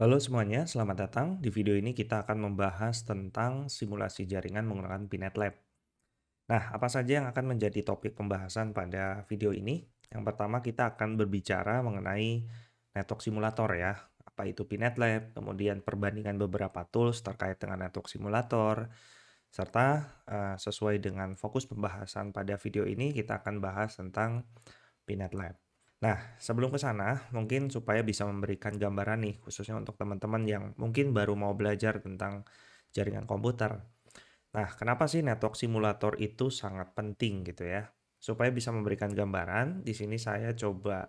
Halo semuanya, selamat datang. Di video ini kita akan membahas tentang simulasi jaringan menggunakan Pinet Lab. Nah, apa saja yang akan menjadi topik pembahasan pada video ini? Yang pertama kita akan berbicara mengenai network simulator ya. Apa itu Pinet Lab, kemudian perbandingan beberapa tools terkait dengan network simulator, serta sesuai dengan fokus pembahasan pada video ini kita akan bahas tentang Pinet Lab. Nah, sebelum ke sana, mungkin supaya bisa memberikan gambaran nih, khususnya untuk teman-teman yang mungkin baru mau belajar tentang jaringan komputer. Nah, kenapa sih network simulator itu sangat penting gitu ya? Supaya bisa memberikan gambaran, di sini saya coba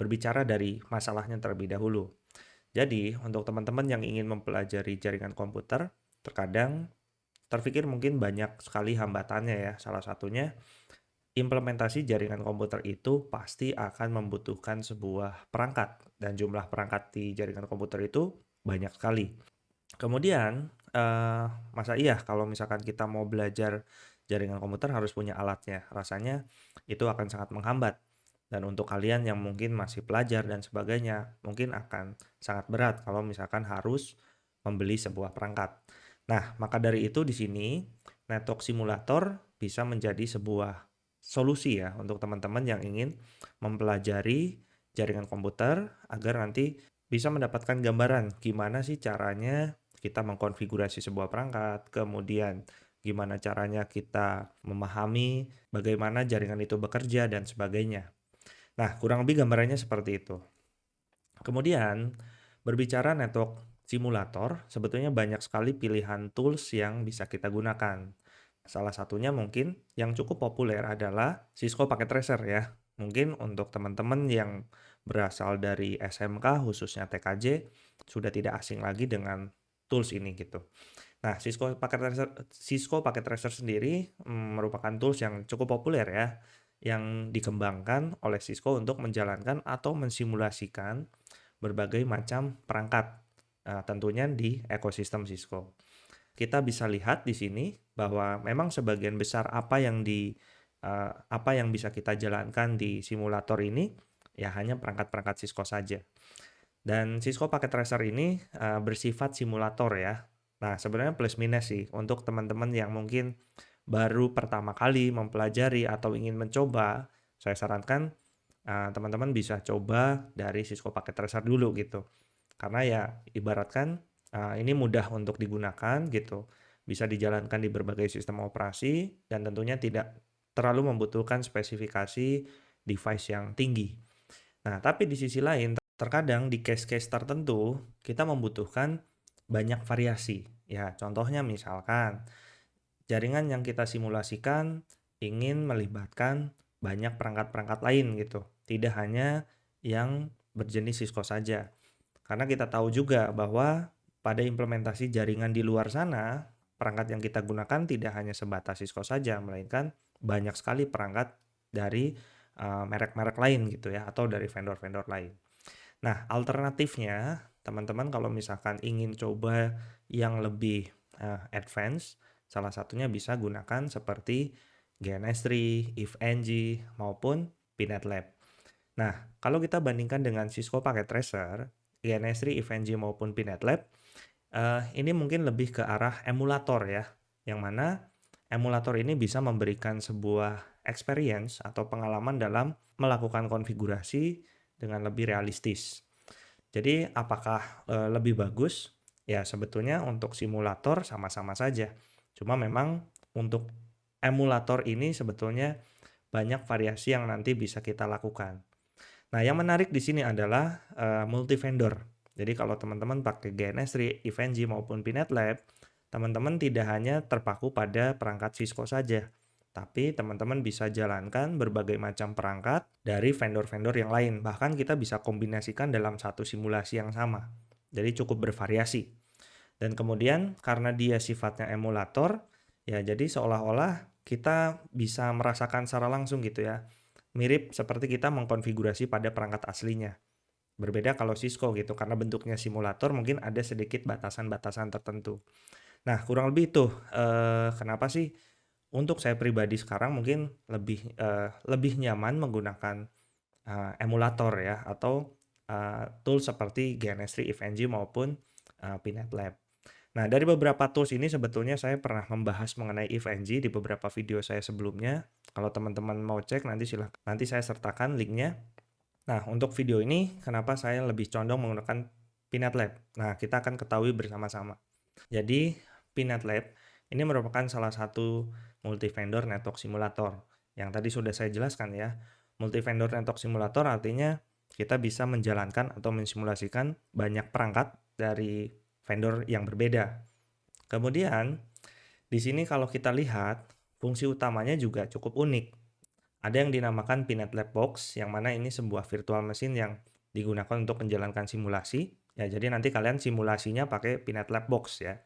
berbicara dari masalahnya terlebih dahulu. Jadi, untuk teman-teman yang ingin mempelajari jaringan komputer, terkadang terpikir mungkin banyak sekali hambatannya ya. Salah satunya implementasi jaringan komputer itu pasti akan membutuhkan sebuah perangkat, dan jumlah perangkat di jaringan komputer itu banyak sekali. Kemudian, masa iya kalau misalkan kita mau belajar jaringan komputer harus punya alatnya? Rasanya itu akan sangat menghambat. Dan untuk kalian yang mungkin masih pelajar dan sebagainya, mungkin akan sangat berat kalau misalkan harus membeli sebuah perangkat. Nah, maka dari itu di sini network simulator bisa menjadi sebuah solusi ya untuk teman-teman yang ingin mempelajari jaringan komputer agar nanti bisa mendapatkan gambaran gimana sih caranya kita mengkonfigurasi sebuah perangkat, kemudian gimana caranya kita memahami bagaimana jaringan itu bekerja dan sebagainya. Nah, kurang lebih gambarannya seperti itu. Kemudian, berbicara network simulator, sebetulnya banyak sekali pilihan tools yang bisa kita gunakan. Salah satunya mungkin yang cukup populer adalah Cisco Packet Tracer ya. Mungkin untuk teman-teman yang berasal dari SMK khususnya TKJ sudah tidak asing lagi dengan tools ini gitu. Nah, Cisco Packet Tracer sendiri merupakan tools yang cukup populer ya, yang dikembangkan oleh Cisco untuk menjalankan atau mensimulasikan berbagai macam perangkat, tentunya di ekosistem Cisco. Kita bisa lihat di sini bahwa memang sebagian besar apa yang bisa kita jalankan di simulator ini, ya hanya perangkat-perangkat Cisco saja. Dan Cisco Packet Tracer ini, bersifat simulator ya. Nah, sebenarnya plus minus sih untuk teman-teman yang mungkin baru pertama kali mempelajari atau ingin mencoba, saya sarankan, teman-teman bisa coba dari Cisco Packet Tracer dulu gitu. Karena ya ibaratkan, ini mudah untuk digunakan gitu, bisa dijalankan di berbagai sistem operasi dan tentunya tidak terlalu membutuhkan spesifikasi device yang tinggi. Nah, tapi di sisi lain terkadang di case-case tertentu kita membutuhkan banyak variasi. Ya, contohnya misalkan jaringan yang kita simulasikan ingin melibatkan banyak perangkat-perangkat lain gitu, tidak hanya yang berjenis Cisco saja. Karena kita tahu juga bahwa pada implementasi jaringan di luar sana, perangkat yang kita gunakan tidak hanya sebatas Cisco saja, melainkan banyak sekali perangkat dari merek-merek lain gitu ya, atau dari vendor-vendor lain. Nah, alternatifnya, teman-teman kalau misalkan ingin coba yang lebih advance, salah satunya bisa gunakan seperti GNS3, IfNG, maupun Pinet Lab. Nah, kalau kita bandingkan dengan Cisco Packet Tracer, GNS3, IfNG maupun Pinet Lab, ini mungkin lebih ke arah emulator ya, yang mana emulator ini bisa memberikan sebuah experience atau pengalaman dalam melakukan konfigurasi dengan lebih realistis. Jadi apakah lebih bagus? Ya sebetulnya untuk simulator sama-sama saja. Cuma memang untuk emulator ini sebetulnya banyak variasi yang nanti bisa kita lakukan. Nah, yang menarik di sini adalah multi vendor. Jadi kalau teman-teman pakai GNS3, IfNG maupun Pinet Lab, teman-teman tidak hanya terpaku pada perangkat Cisco saja, tapi teman-teman bisa jalankan berbagai macam perangkat dari vendor-vendor yang lain. Bahkan kita bisa kombinasikan dalam satu simulasi yang sama. Jadi cukup bervariasi. Dan kemudian karena dia sifatnya emulator, ya jadi seolah-olah kita bisa merasakan secara langsung gitu ya. Mirip seperti kita mengkonfigurasi pada perangkat aslinya. Berbeda kalau Cisco gitu, karena bentuknya simulator mungkin ada sedikit batasan-batasan tertentu. Nah, kurang lebih itu, kenapa sih untuk saya pribadi sekarang mungkin lebih nyaman menggunakan, emulator ya, atau tools seperti GNS3, IfNG maupun PinetLab. Nah, dari beberapa tools ini sebetulnya saya pernah membahas mengenai IfNG di beberapa video saya sebelumnya. Kalau teman-teman mau cek nanti saya sertakan linknya. Nah, untuk video ini kenapa saya lebih condong menggunakan PinetLab? Nah, kita akan ketahui bersama-sama. Jadi, PinetLab ini merupakan salah satu multi-vendor network simulator. Yang tadi sudah saya jelaskan ya. Multi-vendor network simulator artinya kita bisa menjalankan atau mensimulasikan banyak perangkat dari vendor yang berbeda. Kemudian, di sini kalau kita lihat, fungsi utamanya juga cukup unik. Ada yang dinamakan PinetLab Box, yang mana ini sebuah virtual machine yang digunakan untuk menjalankan simulasi. Ya, jadi nanti kalian simulasinya pakai PinetLab Box ya.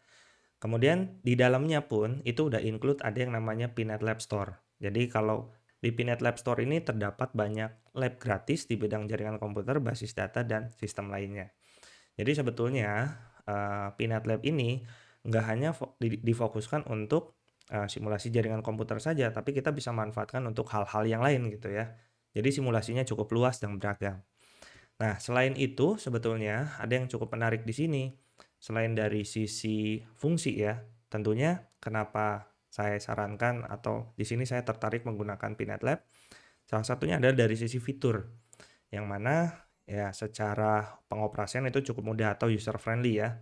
Kemudian di dalamnya pun itu udah include ada yang namanya PinetLab Store. Jadi kalau di PinetLab Store ini terdapat banyak lab gratis di bidang jaringan komputer, basis data, dan sistem lainnya. Jadi sebetulnya PinetLab ini nggak hanya difokuskan untuk simulasi jaringan komputer saja, tapi kita bisa manfaatkan untuk hal-hal yang lain gitu ya. Jadi simulasinya cukup luas dan beragam. Nah, selain itu sebetulnya ada yang cukup menarik di sini. Selain dari sisi fungsi ya, tentunya kenapa saya sarankan atau di sini saya tertarik menggunakan PinetLab. Salah satunya adalah dari sisi fitur, yang mana ya secara pengoperasian itu cukup mudah atau user friendly ya.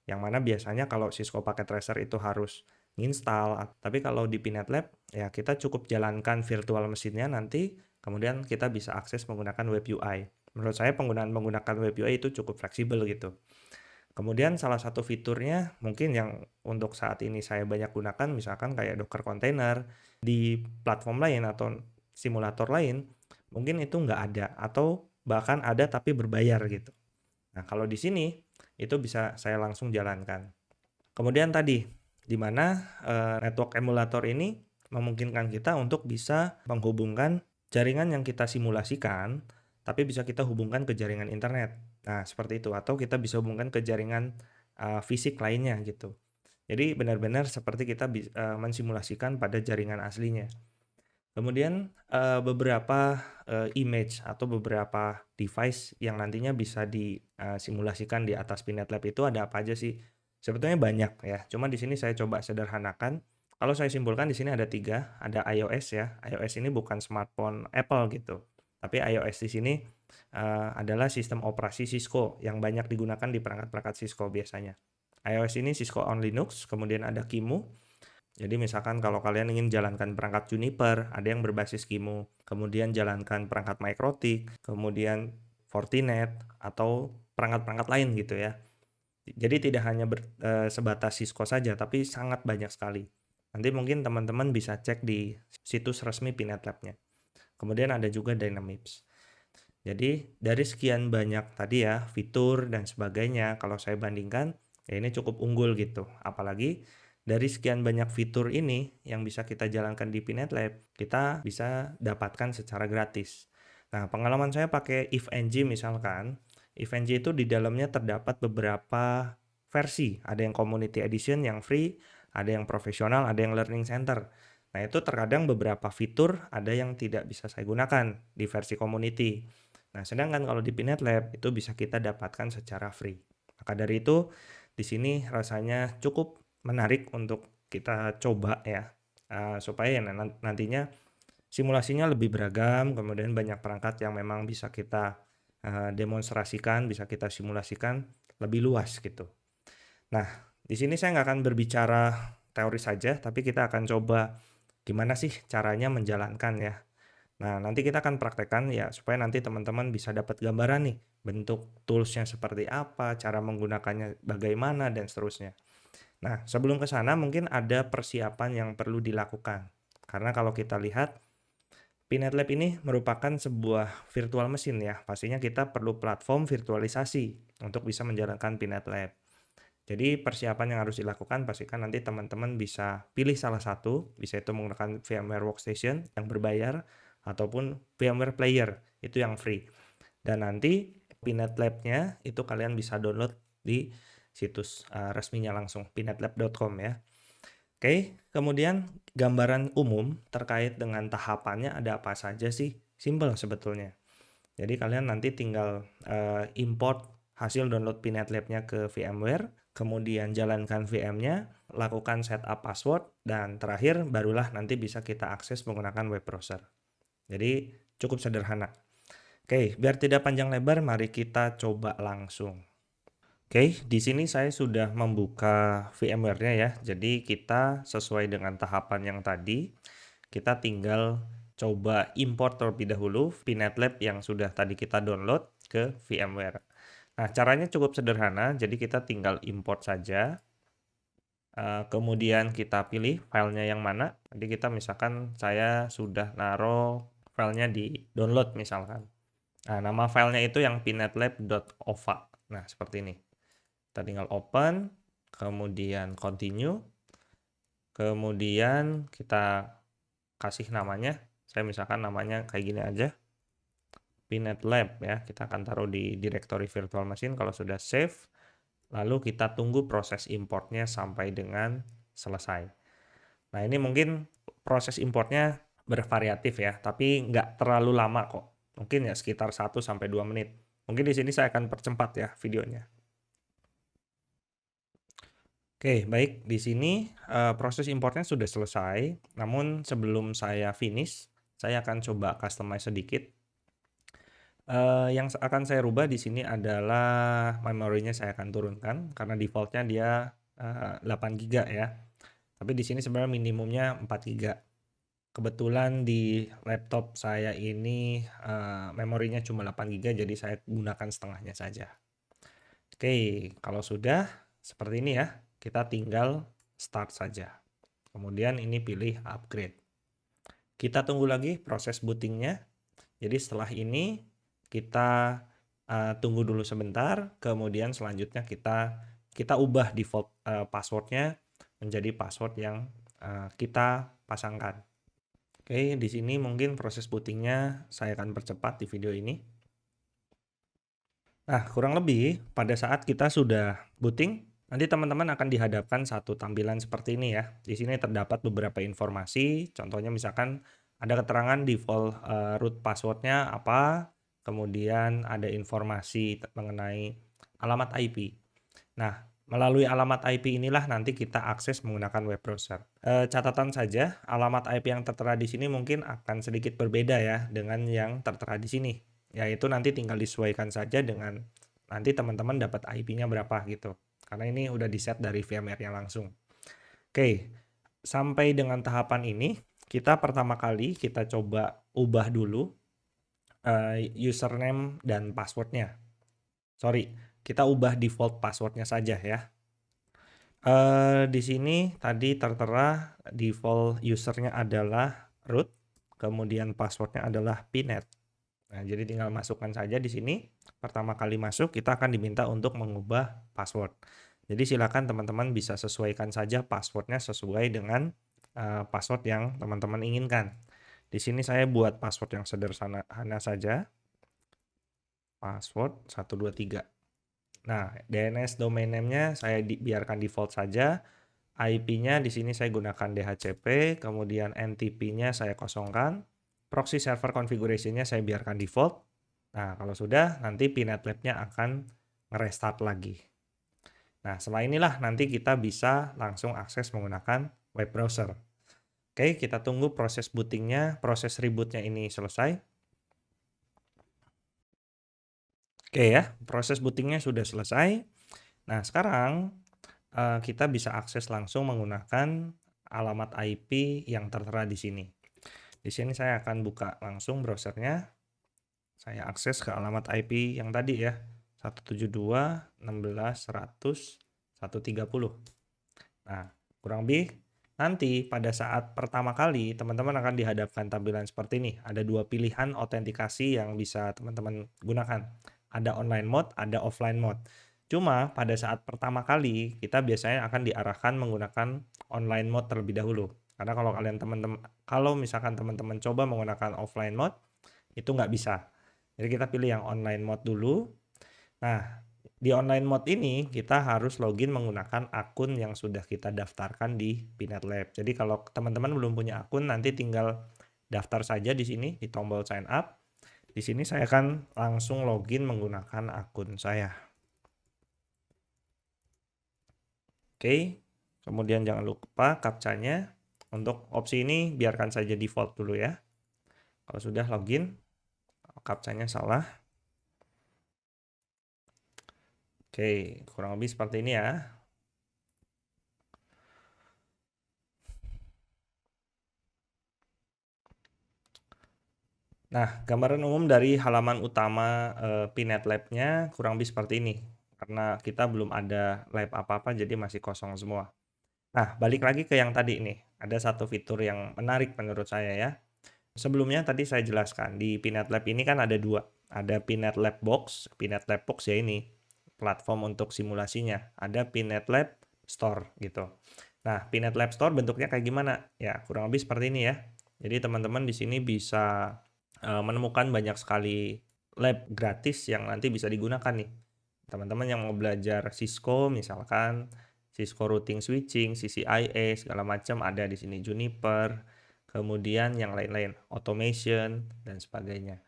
Yang mana biasanya kalau Cisco Packet Tracer itu harus install, tapi kalau di PinetLab ya kita cukup jalankan virtual mesinnya nanti, kemudian kita bisa akses menggunakan web UI. Menurut saya menggunakan web UI itu cukup fleksibel gitu. Kemudian salah satu fiturnya mungkin yang untuk saat ini saya banyak gunakan misalkan kayak Docker Container di platform lain atau simulator lain, mungkin itu nggak ada atau bahkan ada tapi berbayar gitu. Nah, kalau di sini itu bisa saya langsung jalankan. Kemudian tadi di mana network emulator ini memungkinkan kita untuk bisa menghubungkan jaringan yang kita simulasikan tapi bisa kita hubungkan ke jaringan internet. Nah, seperti itu atau kita bisa hubungkan ke jaringan fisik lainnya gitu. Jadi benar-benar seperti kita mensimulasikan pada jaringan aslinya. Kemudian beberapa image atau beberapa device yang nantinya bisa disimulasikan di atas PinetLab itu ada apa aja sih? Sebetulnya banyak ya. Cuma di sini saya coba sederhanakan. Kalau saya simpulkan di sini ada 3, ada iOS ya. iOS ini bukan smartphone Apple gitu. Tapi iOS di sini adalah sistem operasi Cisco yang banyak digunakan di perangkat-perangkat Cisco biasanya. iOS ini Cisco on Linux, kemudian ada QEMU. Jadi misalkan kalau kalian ingin jalankan perangkat Juniper, ada yang berbasis QEMU, kemudian jalankan perangkat MikroTik, kemudian Fortinet, atau perangkat-perangkat lain gitu ya. Jadi tidak hanya sebatas Cisco saja, tapi sangat banyak sekali. Nanti mungkin teman-teman bisa cek di situs resmi PinetLab-nya. Kemudian ada juga Dynamips. Jadi dari sekian banyak tadi ya, fitur dan sebagainya, kalau saya bandingkan, ya ini cukup unggul gitu. Apalagi dari sekian banyak fitur ini yang bisa kita jalankan di PinetLab, kita bisa dapatkan secara gratis. Nah, pengalaman saya pakai IfNG misalkan, IfNG itu di dalamnya terdapat beberapa versi. Ada yang Community Edition yang free, ada yang profesional, ada yang Learning Center. Nah, itu terkadang beberapa fitur ada yang tidak bisa saya gunakan di versi community. Nah, sedangkan kalau di PinetLab itu bisa kita dapatkan secara free. Maka dari itu, di sini rasanya cukup menarik untuk kita coba ya, supaya nantinya simulasinya lebih beragam, kemudian banyak perangkat yang memang bisa kita demonstrasikan, bisa kita simulasikan lebih luas gitu. Nah, di sini saya nggak akan berbicara teori saja, tapi kita akan coba gimana sih caranya menjalankan ya. Nah, nanti kita akan praktekkan ya supaya nanti teman-teman bisa dapat gambaran nih bentuk toolsnya seperti apa, cara menggunakannya bagaimana, dan seterusnya. Nah, sebelum ke sana mungkin ada persiapan yang perlu dilakukan. Karena kalau kita lihat, PinetLab ini merupakan sebuah virtual mesin ya. Pastinya kita perlu platform virtualisasi untuk bisa menjalankan PinetLab. Jadi persiapan yang harus dilakukan pastikan nanti teman-teman bisa pilih salah satu, bisa itu menggunakan VMware Workstation yang berbayar ataupun VMware Player itu yang free. Dan nanti PinetLab-nya itu kalian bisa download di situs resminya langsung pinetlab.com ya. Oke, kemudian gambaran umum terkait dengan tahapannya ada apa saja sih? Simple sebetulnya. Jadi kalian nanti tinggal import hasil download PinNetLab-nya ke VMware, kemudian jalankan VM-nya, lakukan setup password, dan terakhir barulah nanti bisa kita akses menggunakan web browser. Jadi cukup sederhana. Oke, biar tidak panjang lebar, mari kita coba langsung. Oke, di sini saya sudah membuka VMware-nya ya. Jadi kita sesuai dengan tahapan yang tadi, kita tinggal coba import terlebih dahulu PinNetLab yang sudah tadi kita download ke VMware. Nah, caranya cukup sederhana, jadi kita tinggal import saja. Kemudian kita pilih filenya yang mana. Jadi kita misalkan saya sudah naruh filenya di download misalkan. Nah, nama filenya itu yang pinetlab.ova. Nah, seperti ini. Kita tinggal open, kemudian continue, kemudian kita kasih namanya. Saya misalkan namanya kayak gini aja, pinetlab ya. Kita akan taruh di directory virtual machine kalau sudah save. Lalu kita tunggu proses importnya sampai dengan selesai. Nah, ini mungkin proses importnya bervariatif ya, tapi nggak terlalu lama kok. Mungkin ya sekitar 1-2 menit. Mungkin di sini saya akan percepat ya videonya. Oke, baik. Di sini proses importnya sudah selesai. Namun sebelum saya finish, saya akan coba customize sedikit. Yang akan saya rubah di sini adalah memorinya saya akan turunkan karena defaultnya dia 8 GB ya. Tapi di sini sebenarnya minimumnya 4 GB. Kebetulan di laptop saya ini memorinya cuma 8 GB, jadi saya gunakan setengahnya saja. Oke, kalau sudah seperti ini ya, kita tinggal start saja. Kemudian ini pilih upgrade. Kita tunggu lagi proses bootingnya. Jadi setelah ini kita tunggu dulu sebentar, kemudian selanjutnya kita ubah default passwordnya menjadi password yang kita pasangkan. Oke, di sini mungkin proses bootingnya saya akan percepat di video ini. Nah, kurang lebih pada saat kita sudah booting, nanti teman-teman akan dihadapkan satu tampilan seperti ini ya. Di sini terdapat beberapa informasi, contohnya misalkan ada keterangan default root passwordnya apa, kemudian ada informasi mengenai alamat IP. Nah, melalui alamat IP inilah nanti kita akses menggunakan web browser. Catatan saja, alamat IP yang tertera di sini mungkin akan sedikit berbeda ya dengan yang tertera di sini. Yaitu nanti tinggal disesuaikan saja dengan nanti teman-teman dapat IP-nya berapa gitu. Karena ini udah di-set dari VMware-nya langsung. Oke, sampai dengan tahapan ini, kita pertama kali kita coba ubah dulu username dan passwordnya. Sorry, kita ubah default passwordnya saja ya. Di sini tadi tertera default usernya adalah root, kemudian passwordnya adalah pinet. Nah, jadi tinggal masukkan saja di sini. Pertama kali masuk kita akan diminta untuk mengubah password. Jadi silakan teman-teman bisa sesuaikan saja passwordnya sesuai dengan password yang teman-teman inginkan. Di sini saya buat password yang sederhana saja. Password 123. Nah, DNS domain name-nya saya biarkan default saja. IP-nya di sini saya gunakan DHCP, kemudian NTP-nya saya kosongkan. Proxy server configuration-nya saya biarkan default. Nah, kalau sudah, nanti PinNetLab-nya akan nge-restart lagi. Nah, setelah inilah nanti kita bisa langsung akses menggunakan web browser. Oke, kita tunggu proses booting-nya, proses reboot-nya ini selesai. Oke ya, proses bootingnya sudah selesai. Nah, sekarang kita bisa akses langsung menggunakan alamat IP yang tertera di sini. Di sini saya akan buka langsung browsernya. Saya akses ke alamat IP yang tadi ya, 172.16.100.130. Nah, kurang lebih nanti pada saat pertama kali teman-teman akan dihadapkan tampilan seperti ini. Ada dua pilihan autentikasi yang bisa teman-teman gunakan. Ada online mode, ada offline mode. Cuma pada saat pertama kali kita biasanya akan diarahkan menggunakan online mode terlebih dahulu. Karena kalau misalkan teman-teman coba menggunakan offline mode itu nggak bisa. Jadi kita pilih yang online mode dulu. Nah, di online mode ini kita harus login menggunakan akun yang sudah kita daftarkan di PinNetLab. Jadi kalau teman-teman belum punya akun nanti tinggal daftar saja di sini di tombol sign up. Di sini saya akan langsung login menggunakan akun saya. Oke, kemudian jangan lupa captcha-nya. Untuk opsi ini biarkan saja default dulu ya. Kalau sudah login, captcha-nya salah. Oke, kurang lebih seperti ini ya. Nah, gambaran umum dari halaman utama Pinet Lab-nya kurang lebih seperti ini. Karena kita belum ada lab apa-apa, jadi masih kosong semua. Nah, balik lagi ke yang tadi nih. Ada satu fitur yang menarik menurut saya ya. Sebelumnya tadi saya jelaskan, di Pinet Lab ini kan ada dua. Ada Pinet Lab Box. Pinet Lab Box ya ini, platform untuk simulasinya. Ada Pinet Lab Store gitu. Nah, Pinet Lab Store bentuknya kayak gimana? Ya, kurang lebih seperti ini ya. Jadi teman-teman di sini bisa menemukan banyak sekali lab gratis yang nanti bisa digunakan nih. Teman-teman yang mau belajar Cisco misalkan, Cisco routing switching, CCIE segala macam ada di sini, Juniper, kemudian yang lain-lain, automation dan sebagainya.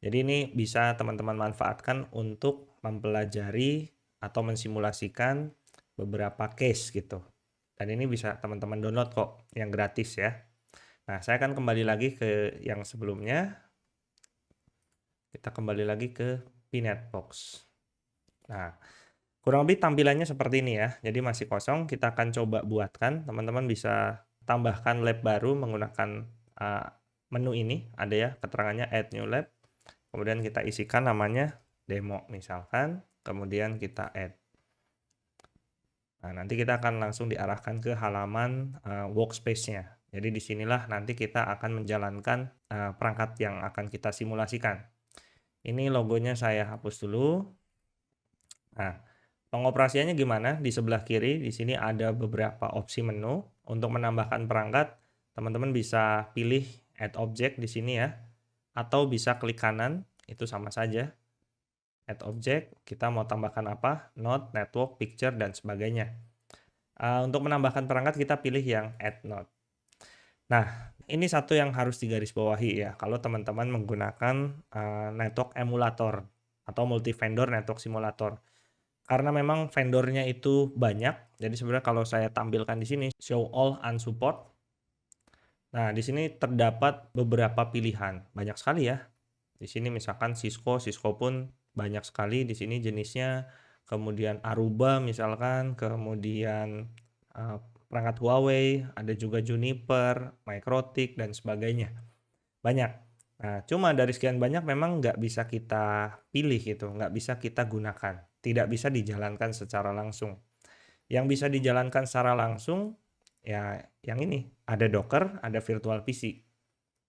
Jadi ini bisa teman-teman manfaatkan untuk mempelajari atau mensimulasikan beberapa case gitu. Dan ini bisa teman-teman download kok yang gratis ya. Nah, saya akan kembali lagi ke yang sebelumnya. Kita kembali lagi ke Pinet Box. Nah, kurang lebih tampilannya seperti ini ya. Jadi masih kosong, kita akan coba buatkan. Teman-teman bisa tambahkan lab baru menggunakan menu ini. Ada ya keterangannya Add New Lab. Kemudian kita isikan namanya demo misalkan. Kemudian kita add. Nah, nanti kita akan langsung diarahkan ke halaman workspace-nya. Jadi disinilah nanti kita akan menjalankan perangkat yang akan kita simulasikan. Ini logonya saya hapus dulu. Nah, pengoperasiannya gimana? Di sebelah kiri, di sini ada beberapa opsi menu. Untuk menambahkan perangkat, teman-teman bisa pilih Add Object di sini ya. Atau bisa klik kanan, itu sama saja. Add Object, kita mau tambahkan apa? Node, Network, Picture, dan sebagainya. Untuk menambahkan perangkat, kita pilih yang Add Node. Nah, ini satu yang harus digarisbawahi ya, kalau teman-teman menggunakan network emulator atau multi-vendor network simulator. Karena memang vendornya itu banyak, jadi sebenarnya kalau saya tampilkan di sini, show all unsupport. Nah, di sini terdapat beberapa pilihan, banyak sekali ya. Di sini misalkan Cisco pun banyak sekali di sini jenisnya, kemudian Aruba misalkan, kemudian perangkat Huawei, ada juga Juniper, Microtik, dan sebagainya. Banyak. Nah, cuma dari sekian banyak memang nggak bisa kita pilih gitu, nggak bisa kita gunakan. Tidak bisa dijalankan secara langsung. Yang bisa dijalankan secara langsung, ya yang ini. Ada Docker, ada virtual PC.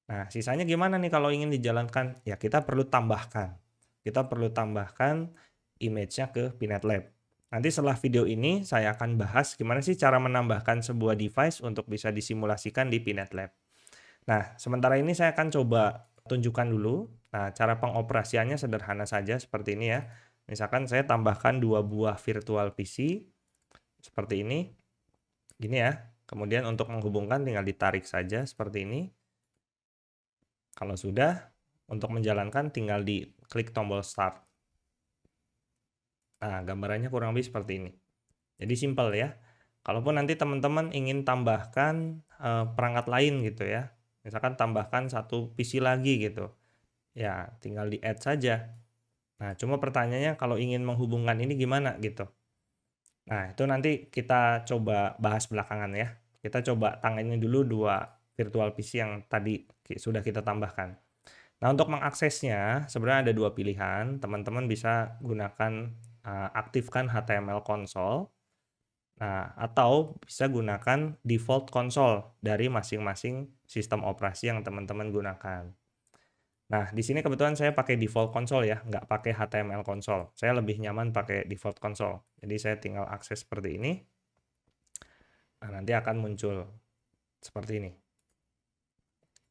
Nah, sisanya gimana nih kalau ingin dijalankan? Ya, kita perlu tambahkan. Kita perlu tambahkan image-nya ke Pinet Lab. Nanti setelah video ini, saya akan bahas gimana sih cara menambahkan sebuah device untuk bisa disimulasikan di Pinet Lab. Nah, sementara ini saya akan coba tunjukkan dulu. Nah, cara pengoperasiannya sederhana saja seperti ini ya. Misalkan saya tambahkan 2 buah virtual PC, seperti ini. Gini ya. Kemudian untuk menghubungkan tinggal ditarik saja seperti ini. Kalau sudah, untuk menjalankan tinggal diklik tombol Start. Nah, gambarannya kurang lebih seperti ini. Jadi simple ya. Kalaupun nanti teman-teman ingin tambahkan perangkat lain gitu ya. Misalkan tambahkan satu PC lagi gitu. Ya, tinggal di-add saja. Nah, cuma pertanyaannya kalau ingin menghubungkan ini gimana gitu. Nah, itu nanti kita coba bahas belakangan ya. Kita coba tangani dulu 2 virtual PC yang tadi sudah kita tambahkan. Nah, untuk mengaksesnya sebenarnya ada 2 pilihan. Teman-teman bisa gunakan aktifkan HTML console. Nah, atau bisa gunakan default console dari masing-masing sistem operasi yang teman-teman gunakan. Nah, di sini kebetulan saya pakai default console ya, nggak pakai HTML console. Saya lebih nyaman pakai default console. Jadi saya tinggal akses seperti ini. Nah, nanti akan muncul seperti ini.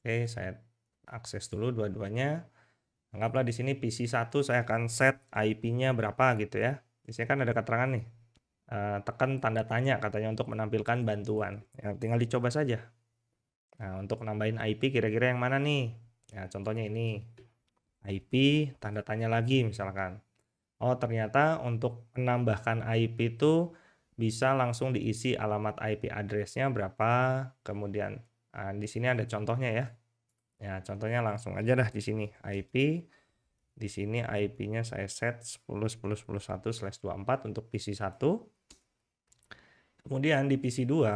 Oke, saya akses dulu dua-duanya. Anggaplah di sini PC 1 saya akan set IP-nya berapa gitu ya. Di sini kan ada keterangan nih. Tekan tanda tanya katanya untuk menampilkan bantuan. Ya, tinggal dicoba saja. Nah, untuk nambahin IP kira-kira yang mana nih? Ya, contohnya ini. IP, tanda tanya lagi misalkan. Oh, ternyata untuk menambahkan IP itu bisa langsung diisi alamat IP address-nya berapa, kemudian di sini ada contohnya ya. Ya, contohnya langsung aja dah di sini IP. Di sini IP-nya saya set 10.10.10.1/24 untuk PC 1. Kemudian di PC 2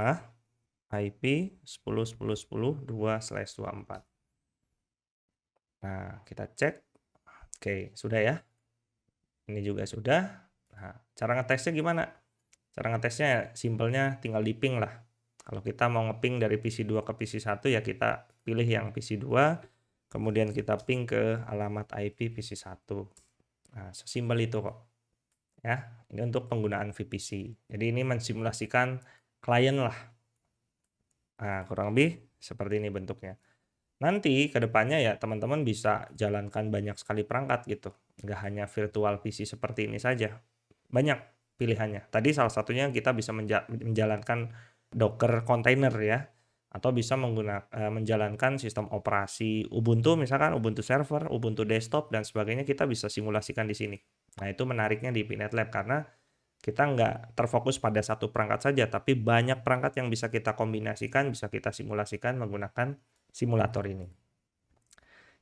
IP 10.10.10.2/24. Nah, kita cek. Oke, sudah ya. Ini juga sudah. Nah, cara ngetesnya gimana? Cara ngetesnya simpelnya tinggal di ping lah. Kalau kita mau ngeping dari PC 2 ke PC 1 ya kita pilih yang PC 2, kemudian kita ping ke alamat IP PC 1. Nah, sesimpel itu kok. Ya, ini untuk penggunaan VPC. Jadi ini mensimulasikan klien lah. Nah, kurang lebih seperti ini bentuknya. Nanti ke depannya ya teman-teman bisa jalankan banyak sekali perangkat gitu. Nggak hanya virtual PC seperti ini saja. Banyak pilihannya. Tadi salah satunya kita bisa menjalankan Docker container ya. Atau bisa menjalankan sistem operasi Ubuntu misalkan, Ubuntu server, Ubuntu desktop, dan sebagainya kita bisa simulasikan di sini. Nah itu menariknya di Pinet Lab karena kita nggak terfokus pada satu perangkat saja, tapi banyak perangkat yang bisa kita kombinasikan, bisa kita simulasikan menggunakan simulator ini.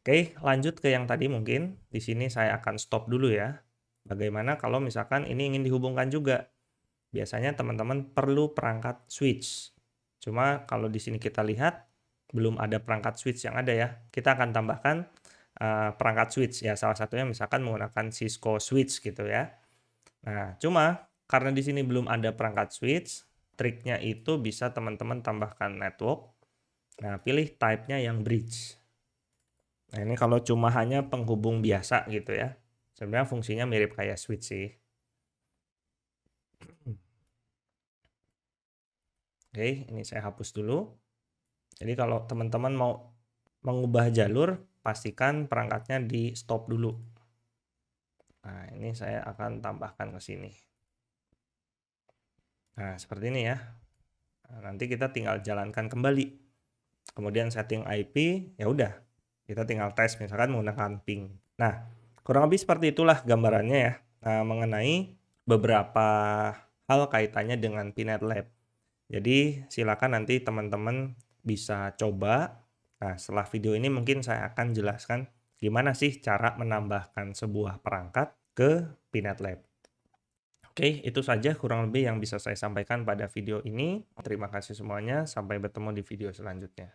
Oke, lanjut ke yang tadi mungkin. Di sini saya akan stop dulu ya. Bagaimana kalau misalkan ini ingin dihubungkan juga? Biasanya teman-teman perlu perangkat switch. Cuma kalau di sini kita lihat, belum ada perangkat switch yang ada ya. Kita akan tambahkan perangkat switch ya. Salah satunya misalkan menggunakan Cisco switch gitu ya. Nah, cuma karena di sini belum ada perangkat switch, triknya itu bisa teman-teman tambahkan network. Nah, pilih type-nya yang bridge. Nah, ini kalau cuma hanya penghubung biasa gitu ya. Sebenarnya fungsinya mirip kayak switch sih. Oke, ini saya hapus dulu. Jadi kalau teman-teman mau mengubah jalur, pastikan perangkatnya di stop dulu. Nah, ini saya akan tambahkan ke sini. Nah, seperti ini ya. Nah, nanti kita tinggal jalankan kembali. Kemudian setting IP, ya udah. Kita tinggal tes misalkan menggunakan ping. Nah, kurang lebih seperti itulah gambarannya ya. Nah, mengenai beberapa hal kaitannya dengan Pinet Lab. Jadi silakan nanti teman-teman bisa coba. Nah, setelah video ini mungkin saya akan jelaskan gimana sih cara menambahkan sebuah perangkat ke Pinet Lab. Oke, itu saja kurang lebih yang bisa saya sampaikan pada video ini. Terima kasih semuanya, sampai bertemu di video selanjutnya.